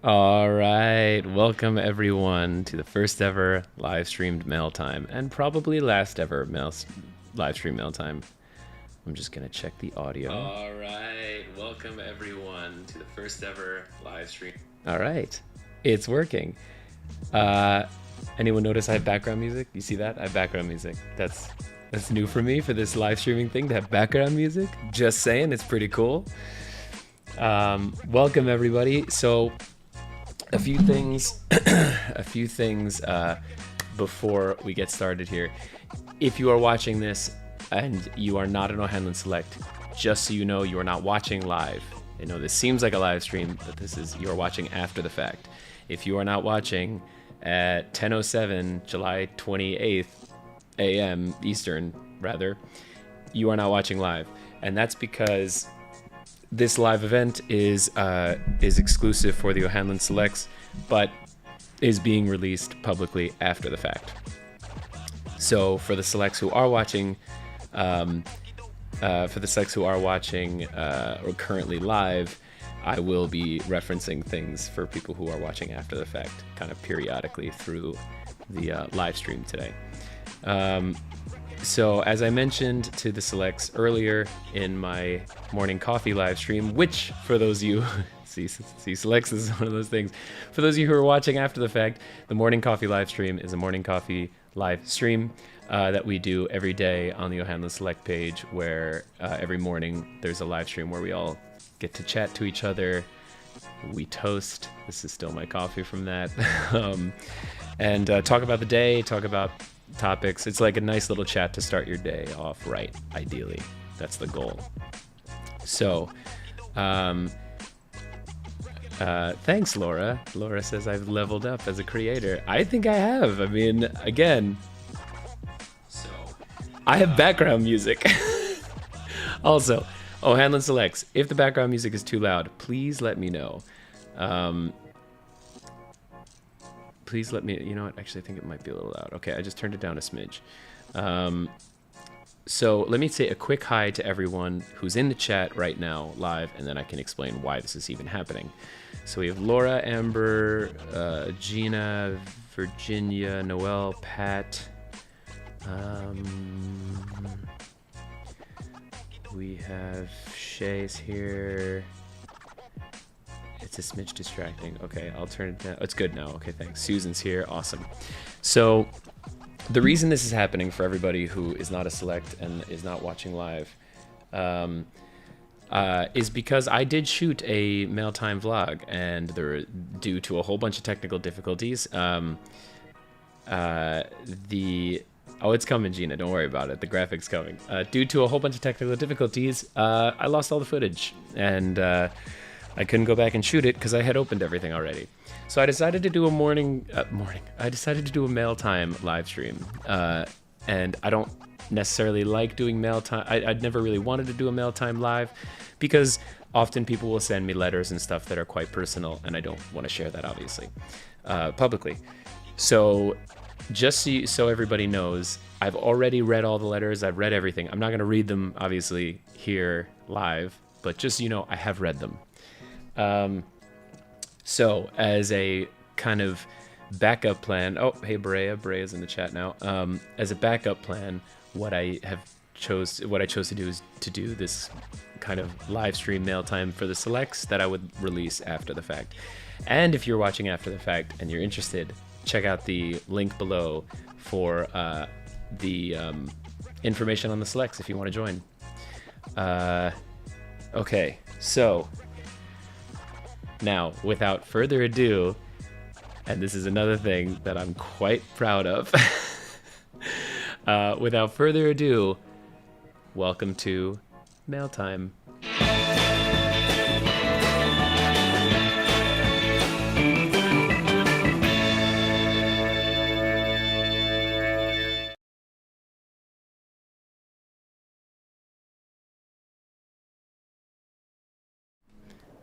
All right, welcome everyone to the first ever live streamed Mailtime and probably last ever live stream Mailtime. I'm just gonna check the audio. All right, welcome everyone to the first ever live stream. All right, it's working. Anyone notice I have background music? You see that? I have background music. That's new for me for this live streaming thing to have background music. Just saying, it's pretty cool. Welcome everybody. So a few things before we get started here. If you are watching this and you are not an OHanlon Select, just so you know, you are not watching live. I know this seems like a live stream, but you are watching after the fact. If you are not watching at 10:07 July 28th a.m. Eastern, rather, you are not watching live, and that's because this live event is exclusive for the OHanlon Selects, but is being released publicly after the fact. So for the selects who are watching, or currently live, I will be referencing things for people who are watching after the fact, kind of periodically through the live stream today. So as I mentioned to the selects earlier in my morning coffee live stream, which for those of you, see selects is one of those things. For those of you who are watching after the fact, the morning coffee live stream is a morning coffee live stream that we do every day on the OHanlon Select page, where every morning there's a live stream where we all get to chat to each other. We toast. This is still my coffee from that. And talk about the day, talk about topics. It's like a nice little chat to start your day off right, ideally. That's the goal. So, thanks, Laura. Laura says I've leveled up as a creator. I think I have. I mean, again, so I have background music. Also, OHanlon Selects, if the background music is too loud, please let me know. Please let me, you know what, actually I think it might be a little loud. Okay, I just turned it down a smidge. So let me say a quick hi to everyone who's in the chat right now, live, and then I can explain why this is even happening. So we have Laura, Amber, Gina, Virginia, Noelle, Pat. We have Shay's here. It's a smidge distracting. Okay, I'll turn it down. It's good now. Okay, thanks. Susan's here. Awesome. So the reason this is happening for everybody who is not a select and is not watching live is because I did shoot a Mailtime vlog, and due to a whole bunch of technical difficulties, oh, it's coming, Gina. Don't worry about it. The graphic's coming. Due to a whole bunch of technical difficulties, I lost all the footage, and I couldn't go back and shoot it because I had opened everything already. So I decided to do a I decided to do a Mailtime live stream, and I don't necessarily like doing Mailtime. I'd never really wanted to do a Mailtime live because often people will send me letters and stuff that are quite personal, and I don't want to share that, obviously, publicly. So just so everybody knows, I've already read all the letters. I've read everything. I'm not going to read them, obviously, here live, but just so you know, I have read them. So as a kind of backup plan, oh, hey, Brea's in the chat now. As a backup plan, what I chose to do is to do this kind of live stream Mailtime for the selects that I would release after the fact. And if you're watching after the fact and you're interested, check out the link below for the information on the selects if you want to join. Okay, so now, without further ado, and this is another thing that I'm quite proud of, without further ado, welcome to Mailtime.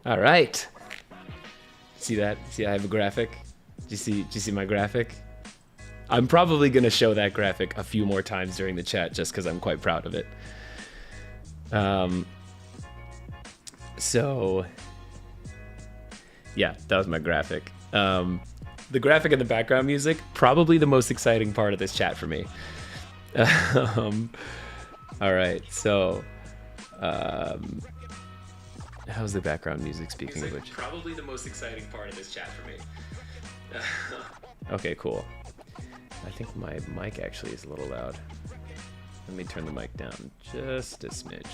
All right. See that? See, I have a graphic. Do you see my graphic? I'm probably gonna show that graphic a few more times during the chat just because I'm quite proud of it. So Yeah, that was my graphic. The graphic and the background music, probably the most exciting part of this chat for me. All right, so how's the background music, speaking of which? Probably the most exciting part of this chat for me. Okay, cool. I think my mic actually is a little loud. Let me turn the mic down just a smidge.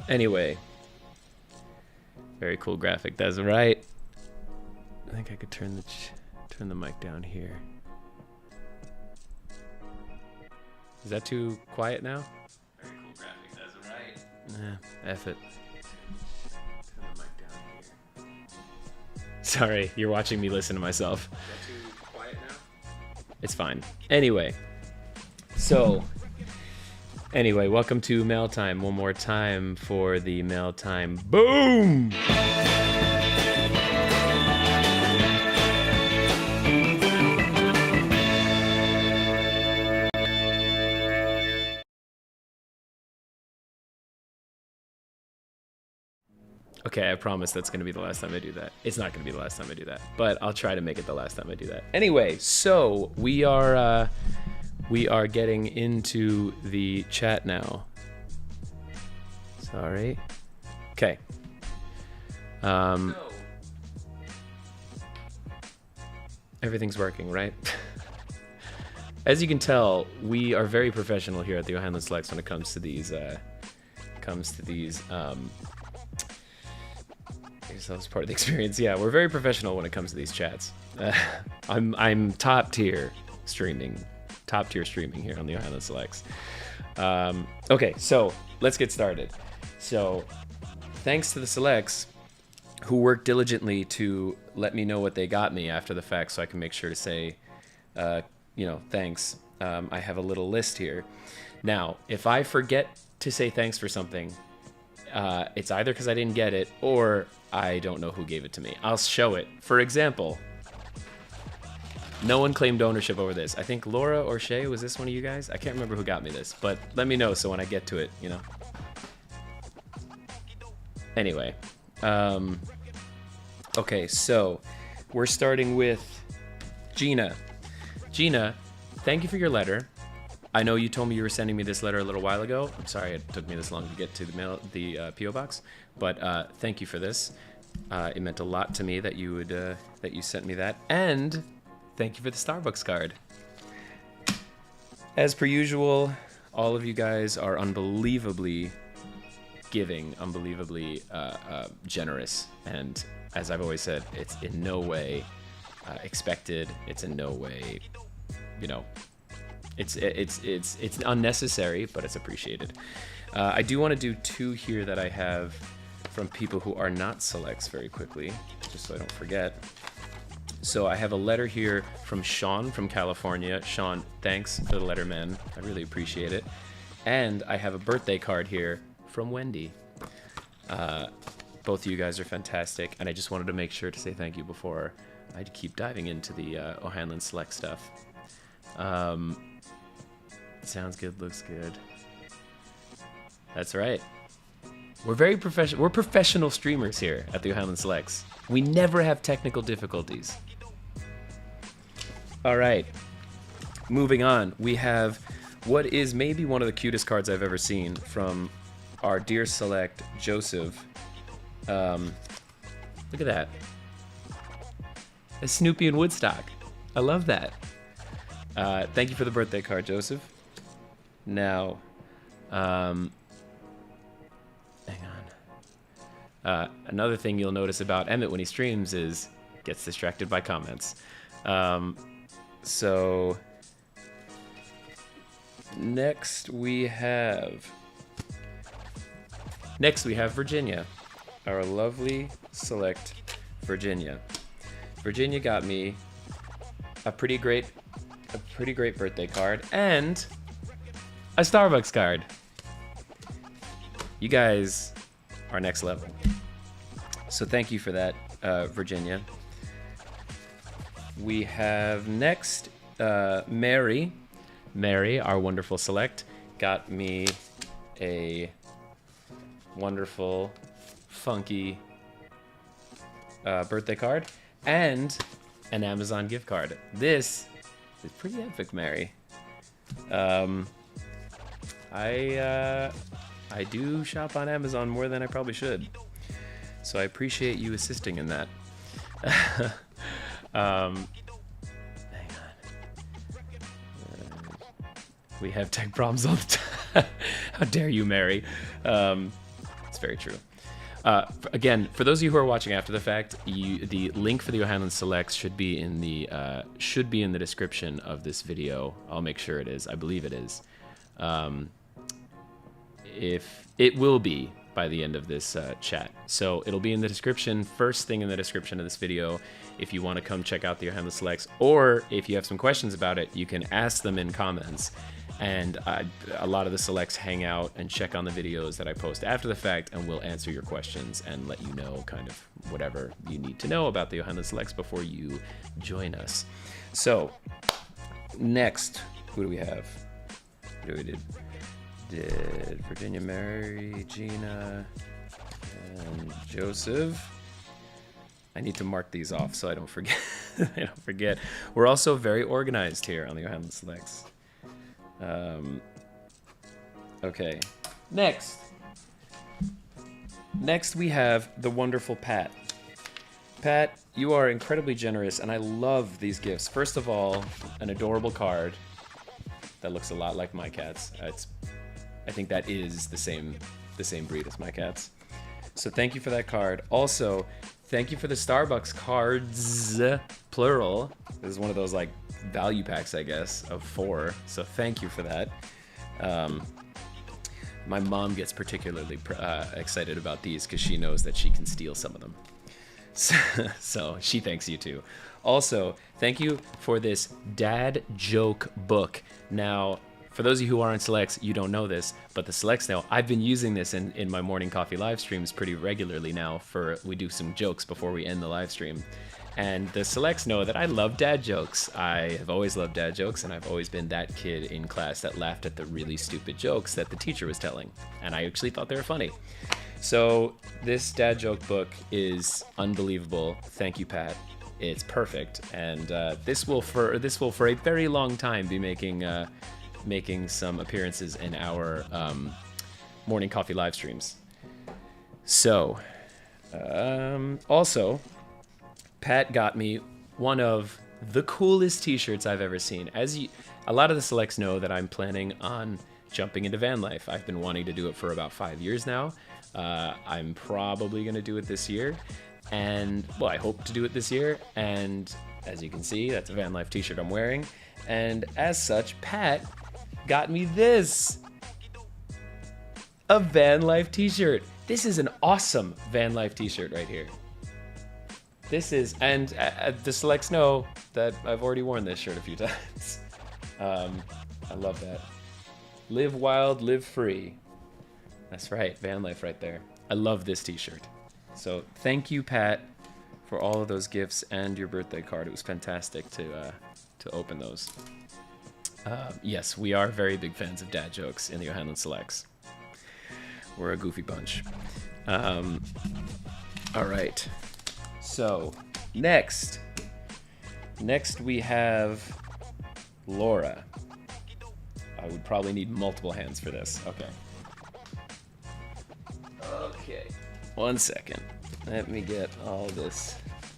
Anyway, very cool graphic. That's right. I think I could turn the mic down here. Is that too quiet now? Very cool graphic. That's right. F it. Turn the mic down here. Sorry, you're watching me listen to myself. Is that too quiet now? It's fine. Anyway, welcome to Mailtime. One more time for the Mailtime boom! Okay, I promise that's going to be the last time I do that. It's not going to be the last time I do that, but I'll try to make it the last time I do that. Anyway, so we are getting into the chat now. Sorry. Okay. Everything's working, right? As you can tell, we are very professional here at the OHanlon Select when it comes to these. That was part of the experience. Yeah, we're very professional when it comes to these chats. I'm top tier streaming here on the OHanlon Selects. Okay, so let's get started. So thanks to the Selects who worked diligently to let me know what they got me after the fact, so I can make sure to say, thanks. I have a little list here. Now, if I forget to say thanks for something, it's either because I didn't get it or I don't know who gave it to me. I'll show it. For example, no one claimed ownership over this. I think Laura or Shea, was this one of you guys? I can't remember who got me this, but let me know so when I get to it, you know. Anyway, okay, so we're starting with Gina. Gina, thank you for your letter. I know you told me you were sending me this letter a little while ago. I'm sorry it took me this long to get to the P.O. box, but thank you for this. It meant a lot to me that you sent me that, and thank you for the Starbucks card. As per usual, all of you guys are unbelievably giving, unbelievably generous, and as I've always said, it's in no way expected. It's in no way, It's unnecessary, but it's appreciated. I do want to do two here that I have from people who are not selects very quickly, just so I don't forget. So I have a letter here from Sean from California. Sean, thanks for the letter, man. I really appreciate it. And I have a birthday card here from Wendy. Both of you guys are fantastic, and I just wanted to make sure to say thank you before I keep diving into the OHanlon Select stuff. Sounds good, looks good. That's right. We're very professional. We're professional streamers here at the OHanlon Selects. We never have technical difficulties. All right. Moving on, we have what is maybe one of the cutest cards I've ever seen from our dear select Joseph. Look at that. A Snoopy in Woodstock. I love that. Thank you for the birthday card, Joseph. Now, hang on. Another thing you'll notice about Emmett when he streams is gets distracted by comments. So next we have Virginia, our lovely select Virginia. Virginia got me a pretty great birthday card and a Starbucks card. You guys are next level. So thank you for that, Virginia. We have next Mary. Mary, our wonderful select, got me a wonderful, funky birthday card and an Amazon gift card. This is pretty epic, Mary. I do shop on Amazon more than I probably should, so I appreciate you assisting in that. Hang on. We have tech problems all the time. How dare you, Mary? It's very true. Again, for those of you who are watching after the fact, the link for the OHanlon Selects should be in the description of this video. I'll make sure it is. I believe it is. If it will be by the end of this chat, so it'll be in the description, first thing in the description of this video. If you want to come check out the OHanlon Selects, or if you have some questions about it, you can ask them in comments. And a lot of the selects hang out and check on the videos that I post after the fact, and we'll answer your questions and let you know kind of whatever you need to know about the OHanlon Selects before you join us. So, next, who do we have? Who do we did Virginia, Mary, Gina, and Joseph. I need to mark these off so I don't forget. I don't forget. We're also very organized here on the OHanlon Selects. Okay, next we have the wonderful Pat. Pat, you are incredibly generous, and I love these gifts. First of all, an adorable card that looks a lot like my cat's. I think that is the same breed as my cat's. So thank you for that card. Also, thank you for the Starbucks cards, plural. This is one of those like value packs, I guess, of 4. So thank you for that. My mom gets particularly excited about these because she knows that she can steal some of them. So she thanks you too. Also, thank you for this dad joke book. Now, for those of you who are in Selects, you don't know this, but the Selects know I've been using this in my morning coffee live streams pretty regularly now. We do some jokes before we end the live stream. And the Selects know that I love dad jokes. I have always loved dad jokes, and I've always been that kid in class that laughed at the really stupid jokes that the teacher was telling. And I actually thought they were funny. So this dad joke book is unbelievable. Thank you, Pat. It's perfect. And this will for a very long time be making some appearances in our morning coffee live streams. So, also, Pat got me one of the coolest t-shirts I've ever seen. A lot of the Selects know that I'm planning on jumping into van life. I've been wanting to do it for about 5 years now. I'm probably going to do it this year. And, well, I hope to do it this year. And as you can see, that's a van life t-shirt I'm wearing. And as such, Pat got me this. A van life t-shirt. This is an awesome van life t-shirt right here. This is, and the Selects know that I've already worn this shirt a few times. I love that. Live wild, live free. That's right, van life right there. I love this t-shirt. So thank you, Pat, for all of those gifts and your birthday card. It was fantastic to open those. Yes, we are very big fans of dad jokes in the OHanlon Selects. We're a goofy bunch. All right. So, next we have Laura. I would probably need multiple hands for this. Okay. 1 second. Let me get all this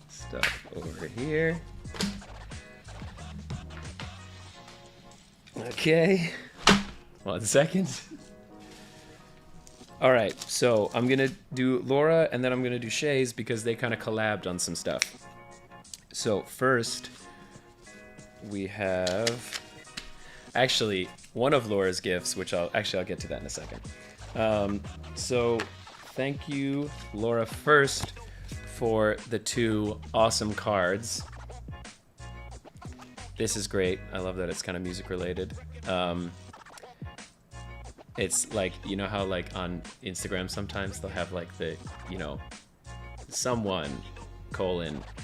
stuff over here. Okay. 1 second. All right, so I'm gonna do Laura and then I'm gonna do Shea's because they kind of collabed on some stuff. So first, we have actually one of Laura's gifts, which I'll get to that in a second. So thank you, Laura, first for the 2 awesome cards. This is great. I love that it's kind of music related. It's like, you know how like on Instagram sometimes they'll have like the, you know, someone,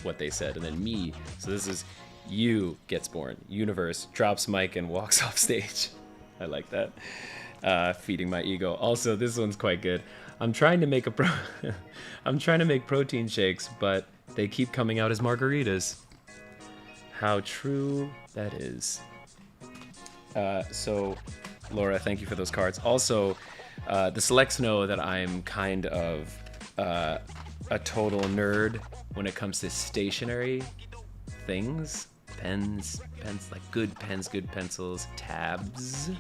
what they said, and then me. So this is you gets born, universe, drops mic and walks off stage. I like that. Feeding my ego. Also, this one's quite good. I'm trying to make protein shakes, but They keep coming out as margaritas. How true that is. So, Laura, thank you for those cards. Also, the Selects know that I'm kind of a total nerd when it comes to stationery things. Pens, like good pens, good pencils, tabs.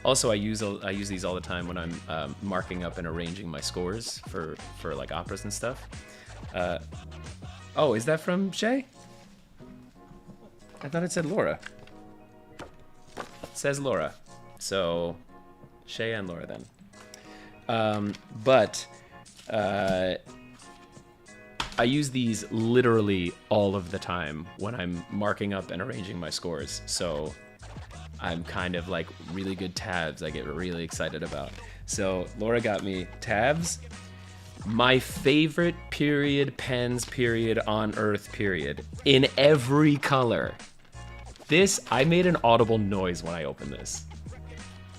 Also, I use these all the time when I'm marking up and arranging my scores for like operas and stuff. Oh, is that from Shea? I thought it said Laura. It says Laura. So, Shea and Laura then. But I use these literally all of the time when I'm marking up and arranging my scores. So I'm kind of like really good tabs I get really excited about. So Laura got me tabs. My favorite period pens period on earth period in every color. This, I made an audible noise when I opened this.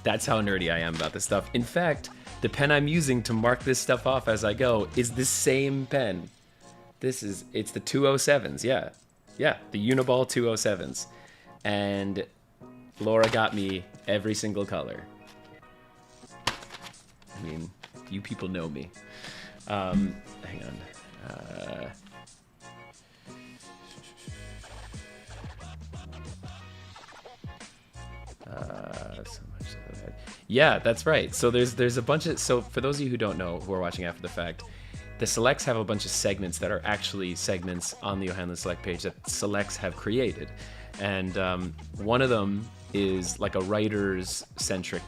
That's how nerdy I am about this stuff. In fact, the pen I'm using to mark this stuff off as I go is the same pen. It's the 207s, yeah. Yeah, the Uniball 207s. And Laura got me every single color. I mean, you people know me. Hang on. So much so bad. Yeah, that's right. So there's a bunch of, so for those of you who don't know, who are watching after the fact, the Selects have a bunch of segments that are actually segments on the OHanlon Select page that Selects have created. And one of them is like a writers-centric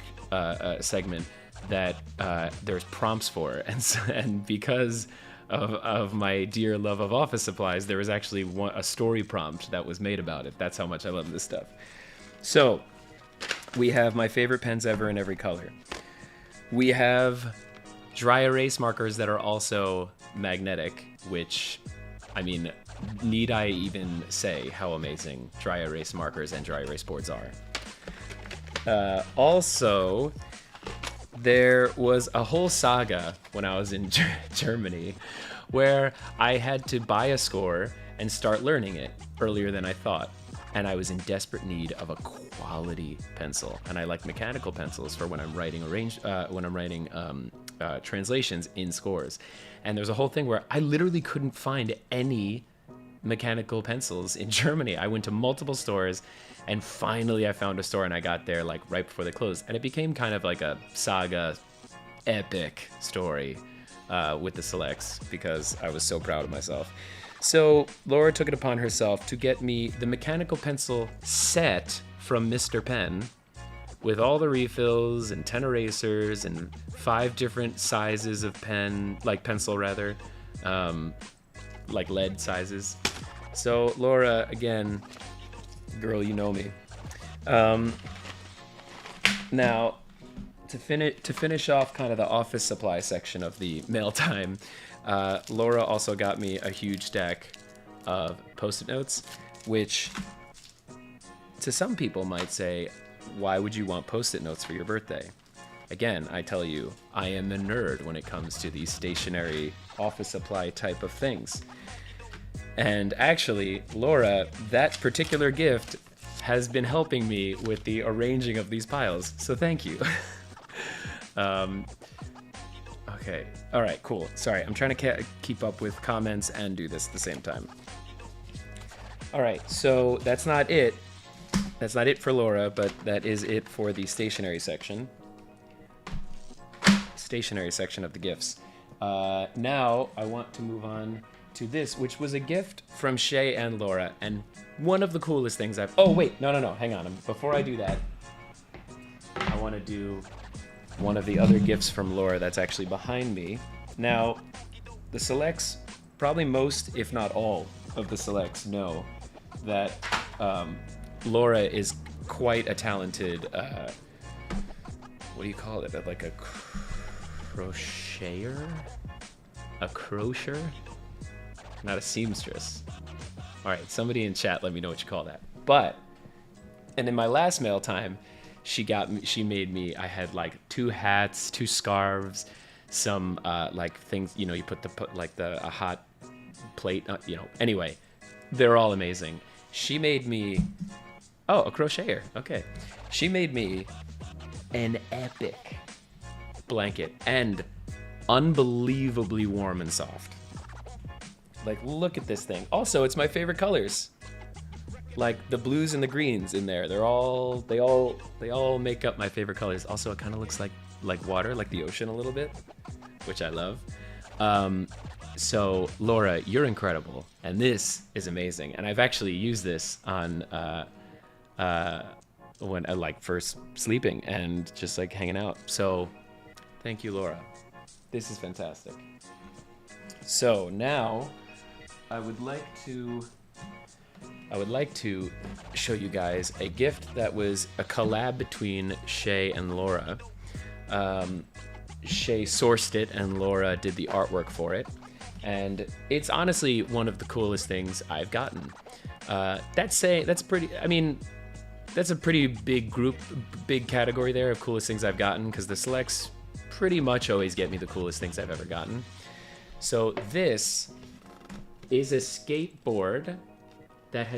segment that there's prompts for. And because of my dear love of office supplies, there was actually a story prompt that was made about it. That's how much I love this stuff. So we have my favorite pens ever in every color. We have dry erase markers that are also magnetic, which, I mean, need I even say how amazing dry erase markers and dry erase boards are. Also, there was a whole saga when I was in Germany where I had to buy a score and start learning it earlier than I thought. And I was in desperate need of a quality pencil. And I like mechanical pencils for when I'm writing translations in scores. And there's a whole thing where I literally couldn't find any mechanical pencils in Germany. I went to multiple stores, and finally I found a store, and I got there like right before they closed. And it became kind of like a saga epic story with the Selects because I was so proud of myself. So Laura took it upon herself to get me the mechanical pencil set from Mr. Pen with all the refills and 10 erasers and 5 different sizes of pen, like pencil rather, like lead sizes. So Laura, again, girl, you know me. Now, to finish off kind of the office supply section of the Mailtime, Laura also got me a huge stack of Post-it notes, which to some people might say, why would you want Post-it notes for your birthday? Again, I tell you, I am a nerd when it comes to these stationary office supply type of things. And actually, Laura, that particular gift has been helping me with the arranging of these piles, so thank you. Okay, all right, cool. Sorry, I'm trying to keep up with comments and do this at the same time. All right, so that's not it. That's not it for Laura, but that is it for the stationery section. Stationery section of the gifts. Now I want to move on to this, which was a gift from Shea and Laura, and one of the coolest things I've... Oh, wait, no, hang on. Before I do that, I want to do one of the other gifts from Laura that's actually behind me. Now, the Selects, probably most, if not all, of the Selects know that Laura is quite a talented, what do you call it? Like a crocheter? A crocher? Not a seamstress. All right, somebody in chat, let me know what you call that. But, and in my last Mailtime, she made me, I had like 2 hats, 2 scarves, some like things, you know, you put a hot plate, anyway, they're all amazing. She made me, oh, a crocheter, okay. She made me an epic blanket and unbelievably warm and soft. Like, look at this thing. Also, it's my favorite colors. Like the blues and the greens in there. They all make up my favorite colors. Also, it kind of looks like water, like the ocean a little bit, which I love. So Laura, you're incredible, and this is amazing. And I've actually used this on when like first sleeping and just like hanging out. So thank you, Laura. This is fantastic. So now I would like to show you guys a gift that was a collab between Shea and Laura. Shea sourced it and Laura did the artwork for it. And it's honestly one of the coolest things I've gotten. That's a pretty big category there of coolest things I've gotten, because the selects pretty much always get me the coolest things I've ever gotten. So this is a skateboard that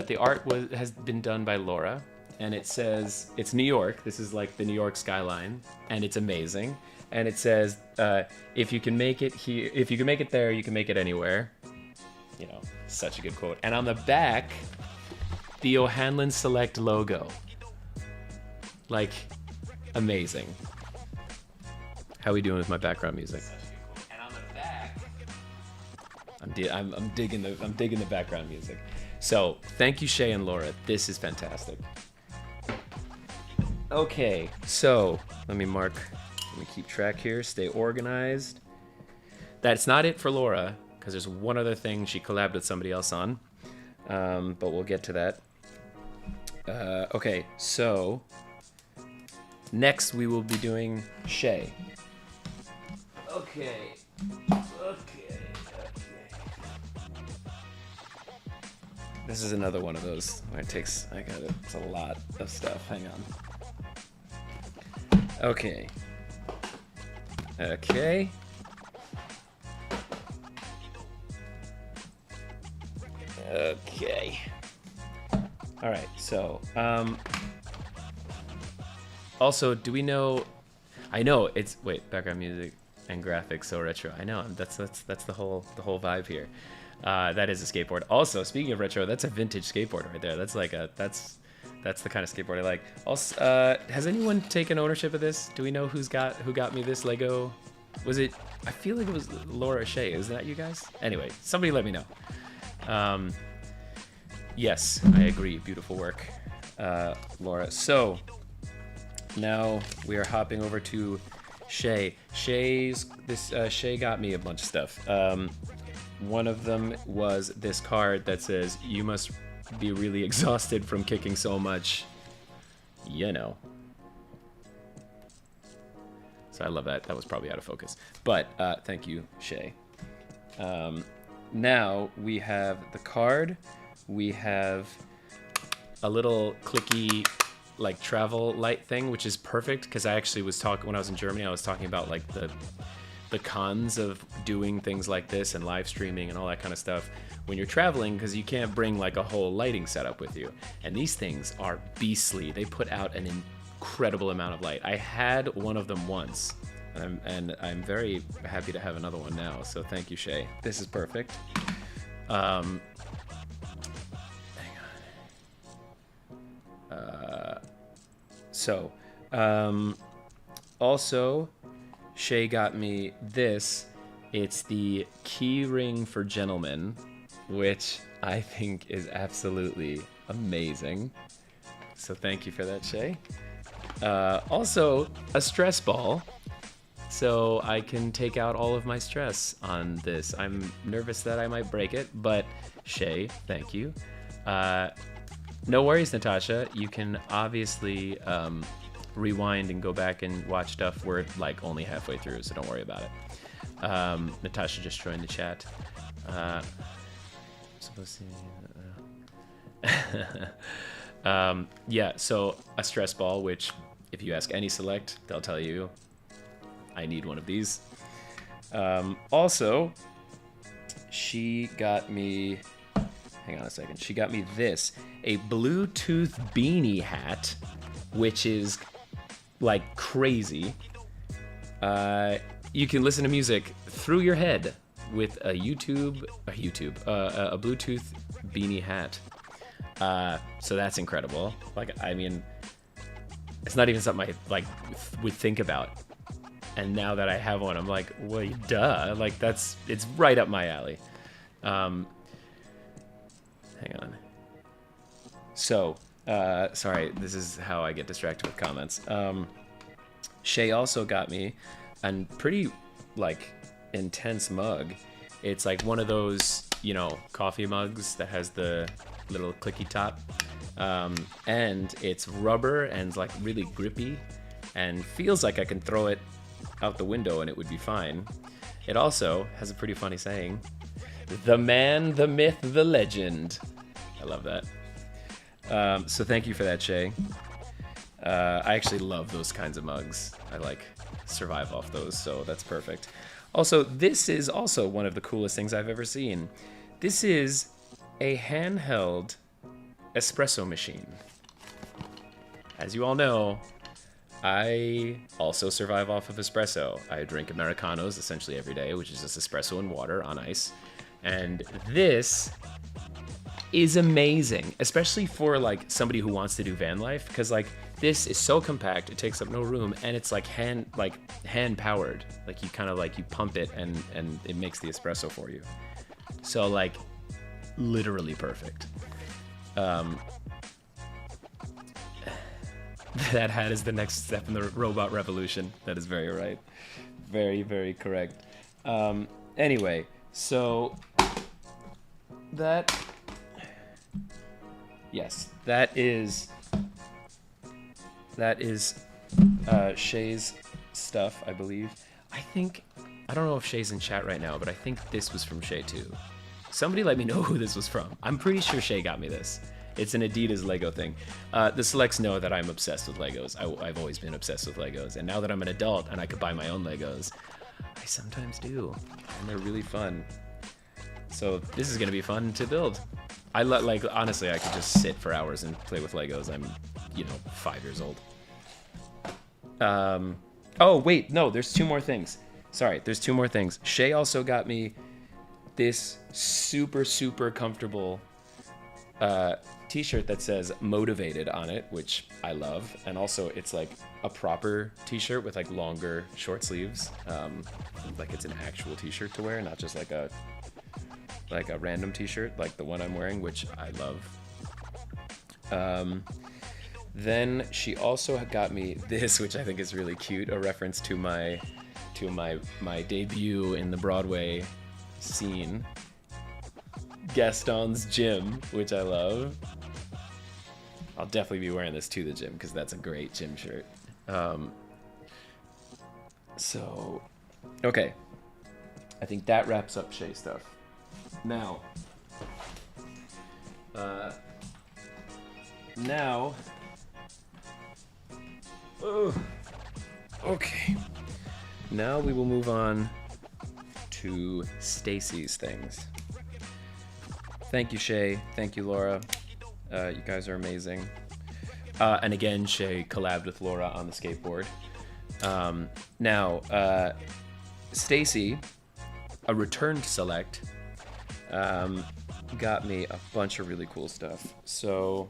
the art has been done by Laura, and it says it's New York. This is like the New York skyline, and it's amazing. And it says, if you can make it here, if you can make it there, you can make it anywhere. You know, such a good quote. And on the back, the OHanlon Select logo. Like, amazing. How are we doing with my background music? And on the back, I'm digging the background music. So thank you, Shea and Laura. This is fantastic. Okay, so let me keep track here. Stay organized. That's not it for Laura, because there's one other thing she collabed with somebody else on, but we'll get to that. Okay, so next we will be doing Shea. Okay. This is another one of those where it's a lot of stuff. Hang on. Okay. All right, so, also, do we know, I know it's, background music and graphics, so retro. I know, that's the whole vibe here. That is a skateboard. Also, speaking of retro, that's a vintage skateboard right there. That's like that's the kind of skateboard I like. Also, has anyone taken ownership of this? Do we know who got me this Lego? Was it, I feel like it was Laura or Shea. Is that you guys? Anyway, somebody let me know. Yes, I agree. Beautiful work, Laura. So now we are hopping over to Shea. Shea got me a bunch of stuff. One of them was this card that says, "You must be really exhausted from kicking so much, you know." So I love that. That was probably out of focus. But thank you, Shea. Now we have the card. We have a little clicky like travel light thing, which is perfect because I actually was talking, when I was in Germany, I was talking about like the cons of doing things like this and live streaming and all that kind of stuff when you're traveling, because you can't bring like a whole lighting setup with you. And these things are beastly. They put out an incredible amount of light. I had one of them once, and I'm very happy to have another one now. So thank you, Shea. This is perfect. Hang on. Also, Shea got me this. It's the key ring for gentlemen, which I think is absolutely amazing. So thank you for that, Shea. Also, a stress ball, so I can take out all of my stress on this. I'm nervous that I might break it, but Shea, thank you. No worries, Natasha. You can obviously rewind and go back and watch stuff. We're like only halfway through, so don't worry about it. Natasha just joined the chat. Supposed to. Yeah, so a stress ball, which if you ask any select, they'll tell you I need one of these. Also, she got me, hang on a second, she got me this, a Bluetooth beanie hat, which is like crazy. You can listen to music through your head with a Bluetooth beanie hat. So that's incredible. Like, I mean, it's not even something I like would think about. And now that I have one, I'm like, well, duh. Like, it's right up my alley. Hang on. So, sorry, this is how I get distracted with comments. Shea also got me a pretty, like, intense mug. It's like one of those, you know, coffee mugs that has the little clicky top. And it's rubber and like really grippy and feels like I can throw it out the window and it would be fine. It also has a pretty funny saying, "The man, the myth, the legend." I love that. So thank you for that, Shea. I actually love those kinds of mugs. I like survive off those, so that's perfect. Also, this is also one of the coolest things I've ever seen. This is a handheld espresso machine. As you all know, I also survive off of espresso. I drink Americanos essentially every day, which is just espresso and water on ice. And this is amazing, especially for like somebody who wants to do van life, because like this is so compact, it takes up no room, and it's like hand powered. Like you kind of like you pump it and it makes the espresso for you. So like literally perfect. That hat is the next step in the robot revolution. That is very right. Very, very correct. Anyway, so that, yes, that is Shea's stuff, I believe. I don't know if Shea's in chat right now, but I think this was from Shea too. Somebody let me know who this was from. I'm pretty sure Shea got me this. It's an Adidas Lego thing. The Selects know that I'm obsessed with Legos. I've always been obsessed with Legos. And now that I'm an adult and I could buy my own Legos, I sometimes do. And they're really fun. So this is going to be fun to build. Like, honestly, I could just sit for hours and play with Legos. I'm, 5 years old. Oh, wait, no, there's two more things. Sorry, there's two more things. Shea also got me this super, super comfortable t-shirt that says motivated on it, which I love. And also it's like a proper t-shirt with like longer short sleeves. Like it's an actual t-shirt to wear, not just like a random t-shirt like the one I'm wearing, which I love. Then she also got me this, which I think is really cute, a reference to my debut in the Broadway scene, Gaston's gym, which I love. I'll definitely be wearing this to the gym because that's a great gym shirt. So, okay. I think that wraps up Shea stuff. Now, okay. Now we will move on to Stacy's things. Thank you, Shea. Thank you, Laura. You guys are amazing. And again, Shea collabed with Laura on the skateboard. Now, Stacy, a returned Select, got me a bunch of really cool stuff. So,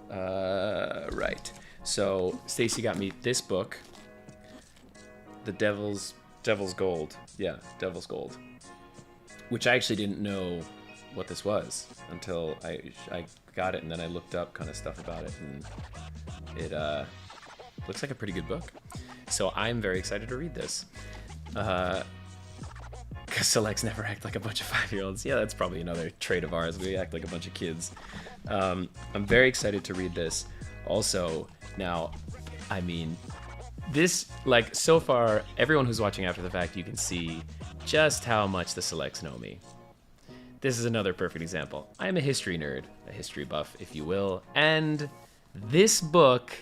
right. So, Stacy got me this book, The Devil's Gold. Yeah, Devil's Gold. Which I actually didn't know what this was until I got it, and then I looked up kind of stuff about it, and it looks like a pretty good book. So I'm very excited to read this. Because Selects never act like a bunch of 5-year-olds. Yeah, that's probably another trait of ours. We act like a bunch of kids. I'm very excited to read this. Also, now, I mean, this, like, so far, everyone who's watching after the fact, you can see just how much the Selects know me. This is another perfect example. I'm a history nerd, a history buff, if you will, and this book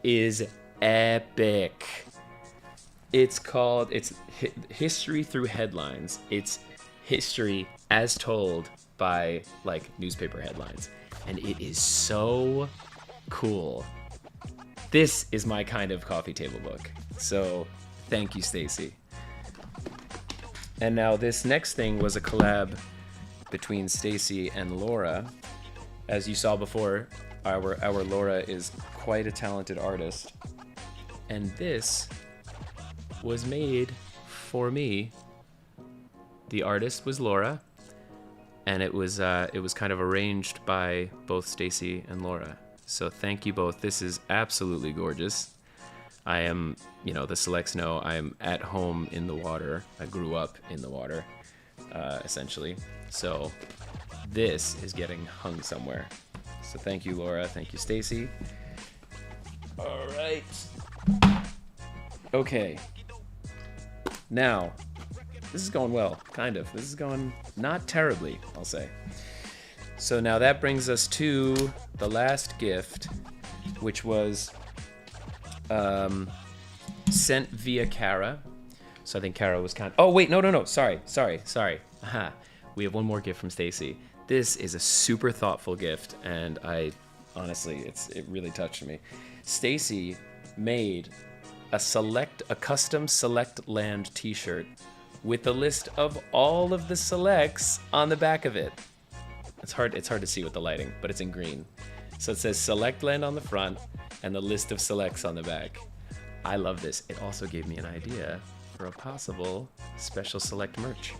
is epic. It's called, History Through Headlines. It's history as told by, like, newspaper headlines. And it is so cool. This is my kind of coffee table book. So, thank you, Stacy. And now this next thing was a collab between Stacy and Laura. As you saw before, our Laura is quite a talented artist. And this was made for me. The artist was Laura, and it was kind of arranged by both Stacy and Laura. So thank you both. This is absolutely gorgeous. I am, the Selects know I am at home in the water. I grew up in the water, essentially. So this is getting hung somewhere. So thank you, Laura. Thank you, Stacy. All right. Okay. Now, this is going well, kind of. This is going not terribly, I'll say. So now that brings us to the last gift, which was sent via Kara. So I think Kara was kind of... Oh, wait, no. Sorry. Aha. We have one more gift from Stacy. This is a super thoughtful gift, and honestly, it really touched me. Stacy made a custom Select Land t-shirt with a list of all of the selects on the back of it. It's hard to see with the lighting, but it's in green. So it says Select Land on the front and the list of selects on the back. I love this. It also gave me an idea for a possible special Select merch.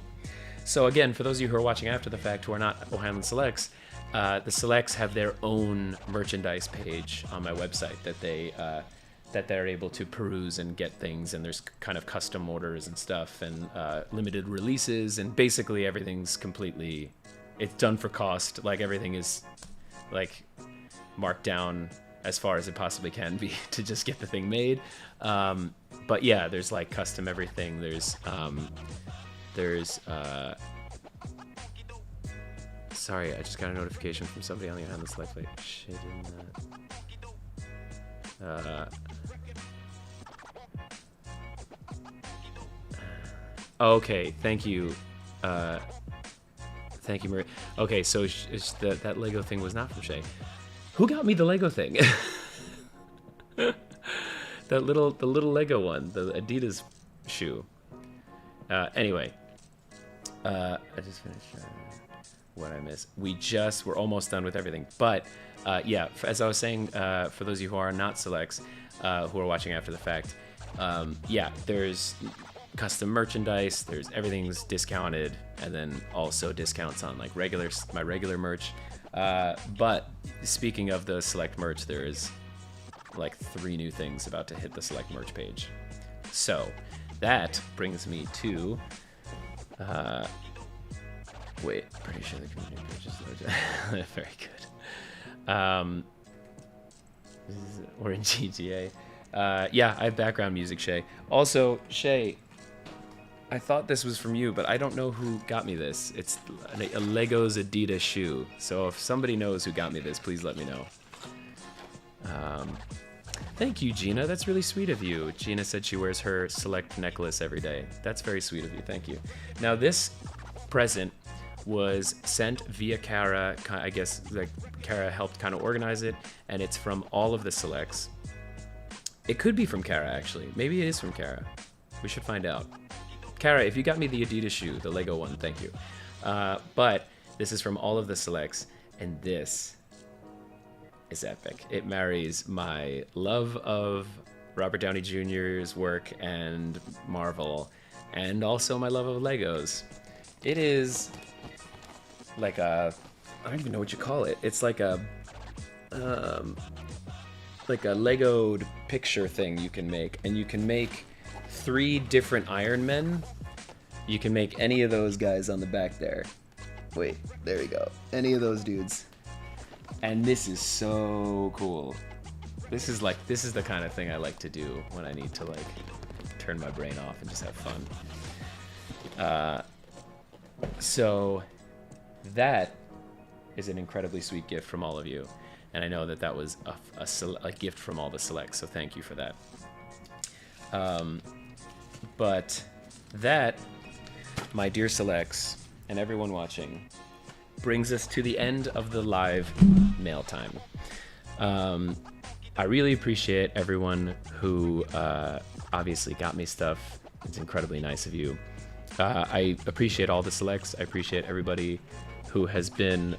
So again, for those of you who are watching after the fact who are not OHanlon Selects, the Selects have their own merchandise page on my website that they're able to peruse and get things, and there's kind of custom orders and stuff, and limited releases, and basically everything's completely, it's done for cost. Like, everything is like marked down as far as it possibly can be to just get the thing made. But yeah, there's like custom everything. Sorry, I just got a notification from somebody on the OHanlon Select. Like, shit in that. Okay, thank you. Thank you, Marie. Okay, so that Lego thing was not from Shea. Who got me the Lego thing? The little Lego one, the Adidas shoe. Anyway, I just finished. What I missed? We're almost done with everything. But yeah, as I was saying, for those of you who are not Selects, who are watching after the fact, yeah, there's custom merchandise. Everything's discounted, and then also discounts on like my regular merch. But speaking of the Select merch, there is like 3 new things about to hit the Select merch page. So that brings me to. Wait, pretty sure the community page is loaded. Very good. We're in GTA. Yeah, I have background music, Shea. Also, Shea, I thought this was from you, but I don't know who got me this. It's a Legos Adidas shoe. So if somebody knows who got me this, please let me know. Thank you, Gina. That's really sweet of you. Gina said she wears her Select necklace every day. That's very sweet of you. Thank you. Now, this present was sent via Kara. I guess like Kara helped kind of organize it, and it's from all of the Selects. It could be from Kara, actually. Maybe it is from Kara. We should find out. Kara, if you got me the Adidas shoe, the Lego one, thank you. But this is from all of the Selects, and this is epic. It marries my love of Robert Downey Jr.'s work and Marvel, and also my love of Legos. It is like I don't even know what you call it. It's like a Legoed picture thing you can make, and you can make 3 different Iron Men. You can make any of those guys on the back there. Wait, there we go. Any of those dudes. And this is so cool. This is the kind of thing I like to do when I need to like turn my brain off and just have fun. So that is an incredibly sweet gift from all of you, and I know that was a gift from all the Selects, so thank you for that. But that, my dear selects, and everyone watching, brings us to the end of the live mail time. I really appreciate everyone who obviously got me stuff. It's incredibly nice of you. I appreciate all the selects. I appreciate everybody who has been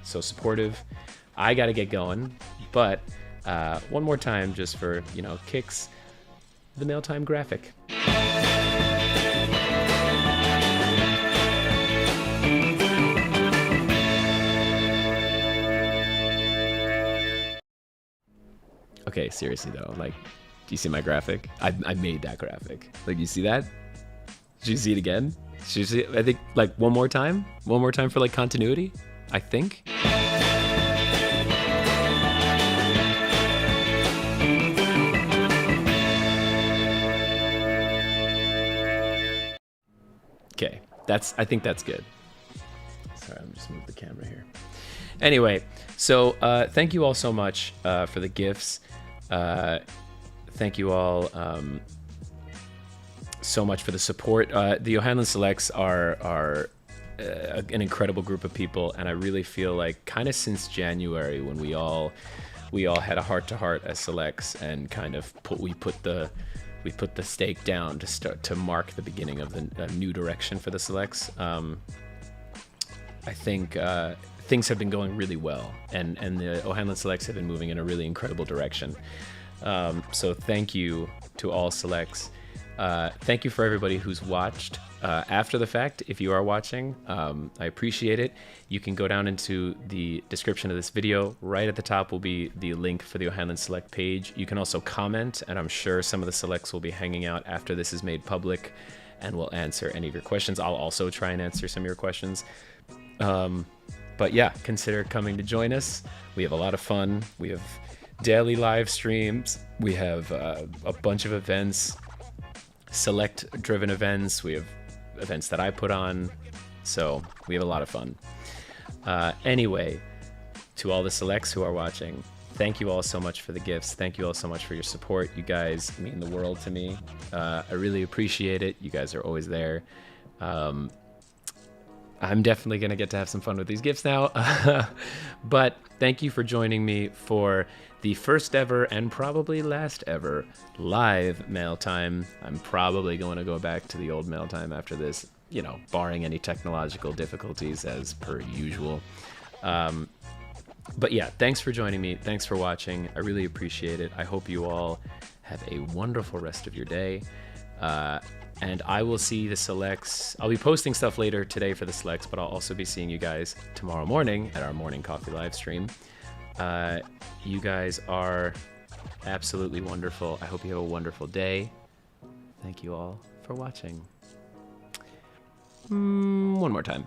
so supportive. I got to get going, but one more time, just for kicks, the Mailtime graphic. Okay, seriously though, like, do you see my graphic? I made that graphic. Like, you see that? Did you see it again? Did you see it? I think, like, one more time for like continuity, I think. Okay, I think that's good. Sorry, I'm just moving the camera here. Anyway, so thank you all so much for the gifts. Thank you all so much for the support. The OHanlon Selects are an incredible group of people, and I really feel like kind of since January, when we all had a heart-to-heart as Selects, and kind of we put the stake down to start to mark the beginning of the new direction for the Selects. I think things have been going really well, and the OHanlon Selects have been moving in a really incredible direction. So thank you to all Selects. Thank you for everybody who's watched after the fact. If you are watching, I appreciate it. You can go down into the description of this video. Right at the top will be the link for the OHanlon Select page. You can also comment, and I'm sure some of the Selects will be hanging out after this is made public, and will answer any of your questions. I'll also try and answer some of your questions. But yeah, consider coming to join us. We have a lot of fun. We have daily live streams. We have a bunch of events, select-driven events. We have events that I put on. So we have a lot of fun. Anyway, to all the Selects who are watching, thank you all so much for the gifts. Thank you all so much for your support. You guys mean the world to me. I really appreciate it. You guys are always there. I'm definitely going to get to have some fun with these gifts now. But thank you for joining me for the first ever and probably last ever live mail time. I'm probably going to go back to the old mail time after this, barring any technological difficulties as per usual. But yeah, thanks for joining me. Thanks for watching. I really appreciate it. I hope you all have a wonderful rest of your day. And I will see the Selects. I'll be posting stuff later today for the Selects, but I'll also be seeing you guys tomorrow morning at our morning coffee live stream. You guys are absolutely wonderful. I hope you have a wonderful day. Thank you all for watching. One more time.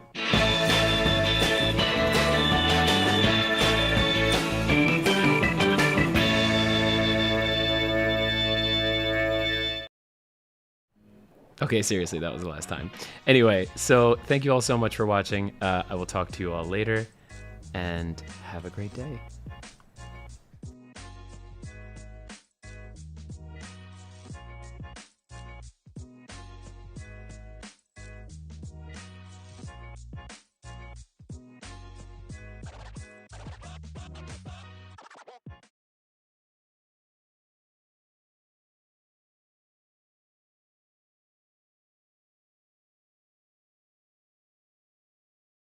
Okay, seriously, that was the last time. Anyway, so thank you all so much for watching. I will talk to you all later, and have a great day.